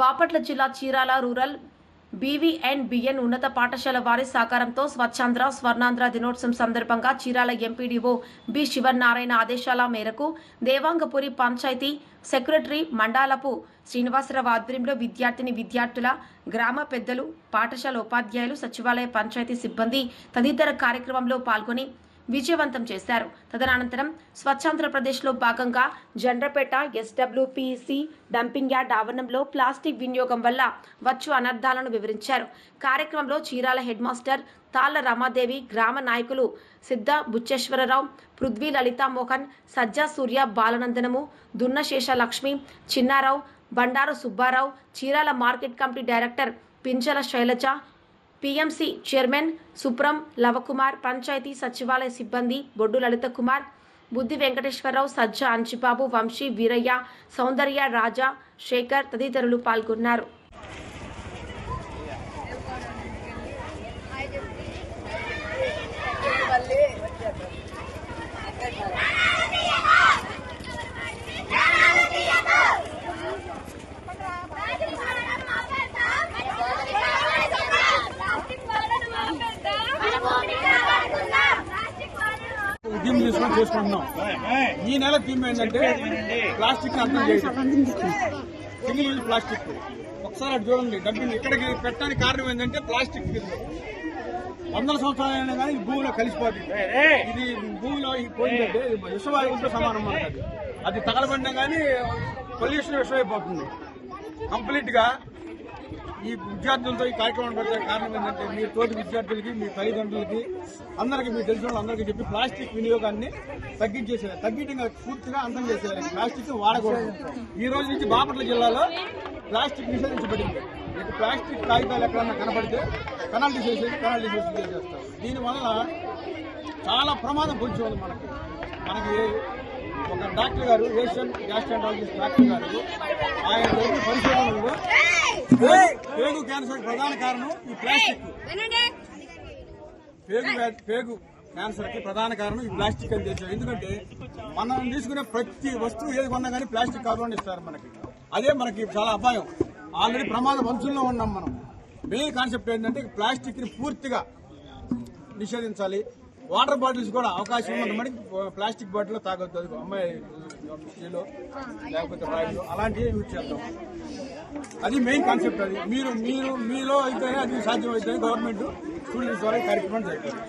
బాపట్ల జిల్లా చీరాల రూరల్ బీవీఎన్బీఎన్ ఉన్నత పాఠశాల వారి సహకారంతో స్వచ్ఛాంధ్ర స్వర్ణాంధ్ర దినోత్సవం సందర్భంగా చీరాల ఎంపీడీఓ బి శివనారాయణ ఆదేశాల మేరకు దేవాంగపురి పంచాయతీ సెక్రటరీ మండాలపు శ్రీనివాసరావు ఆధ్వర్యంలో విద్యార్థుల గ్రామ పెద్దలు పాఠశాల ఉపాధ్యాయులు సచివాలయ పంచాయతీ సిబ్బంది తదితర కార్యక్రమంలో పాల్గొని విజయవంతం చేశారు. తదనంతరం స్వచ్ఛాంధ్రప్రదేశ్లో భాగంగా జండ్రపేట ఎస్డబ్ల్యూపీసీ డంపింగ్ యార్డ్ ఆవరణంలో ప్లాస్టిక్ వినియోగం వల్ల వచ్చు అనర్థాలను వివరించారు. కార్యక్రమంలో చీరాల హెడ్ మాస్టర్ తాళ్ల రమాదేవి, గ్రామ నాయకులు Siddha Bucheswararao, Prithvi Lalitamohan, Sajja Surya, Balanandanamu, Dunnasesha Lakshmi, Chinnarao, Bandaru Subbarao, Chirala market committee director Pinjala Sailaja, PMC chairman Supram Lavakumar, panchayati సచివాలయ సిబ్బంది బొడ్డు లలిత కుమార్, బుద్ధి వెంకటేశ్వరరావు, సజ్జ అంచిబాబు, వంశీ, వీరయ్య, సౌందర్య, రాజా, శేఖర్ తదితరులు పాల్గొన్నారు. థీమ్ తీసుకొని చేసుకుంటున్నాం. ఈ నెల థీమ్ ఏంటంటే ప్లాస్టిక్ అర్థం చేయడం. సింగిల్ యూజ్ ప్లాస్టిక్ ఒకసారి అటు చూడండి. డబ్బింగ్ ఇక్కడికి పెట్టడానికి కారణం ఏంటంటే ప్లాస్టిక్ 100 సంవత్సరాలైనా కానీ భూమిలో కలిసిపోతుంది. ఇది భూమిలో పోయిందంటే విషవాయువుతో సమానం మనకు. అది తగలబడినా కానీ పొల్యూషన్ విషమైపోతుంది కంప్లీట్ గా. ఈ విద్యార్థులతో ఈ కార్యక్రమం పెట్టే కారణం ఏంటంటే మీ తోటి విద్యార్థులకి, మీ తల్లిదండ్రులకి, అందరికీ, మీకు తెలిసిన వాళ్ళందరికీ చెప్పి ప్లాస్టిక్ వినియోగాన్ని తగ్గించడం పూర్తిగా అంతం చేసేయాలి. ప్లాస్టిక్ వాడకూడదు. ఈ రోజు నుంచి బాపట్ల జిల్లాలో ప్లాస్టిక్ నిషేధించబడింది. మీకు ప్లాస్టిక్ కాగితాలు ఎక్కడన్నా కనబడితే పెనాల్టీ చేసేస్తారు. దీనివల్ల చాలా ప్రమాదం పొంచి ఉంది మనకి. ఒక డాక్టర్ గారు, ఏషియన్ గ్యాస్ట్రాంటాలజిస్ట్ డాక్టర్ గారు, ఆయన పరిశోధనలో పేగు క్యాన్సర్ ప్రధాన కారణం ఈ ప్లాస్టిక్. పేగు క్యాన్సర్ కి ప్రధాన కారణం ఈ ప్లాస్టిక్ అని చేశారు. ఎందుకంటే మనం తీసుకునే ప్రతి వస్తువు ఏది కొన్నా కానీ ప్లాస్టిక్ కవర్లో ఇస్తారు మనకి. అదే మనకి చాలా అపాయం. ఆల్రెడీ ప్రమాద వంశంలో ఉన్నాం మనం. మెయిన్ కాన్సెప్ట్ ఏంటంటే ప్లాస్టిక్ ని పూర్తిగా నిషేధించాలి. వాటర్ బాటిల్స్ కూడా అవకాశం ఉన్నంత మనకి ప్లాస్టిక్ బాటిల్ తాగొద్దు. అమ్మాయి లేకపోతే రాయిలు అలాంటివి యూజ్ చేద్దాం. అది మెయిన్ కాన్సెప్ట్. అది మీలో అయితే అది సాధ్యం అయితే గవర్నమెంట్ స్టూడెంట్స్ ద్వారా కార్యక్రమం జరుగుతుంది.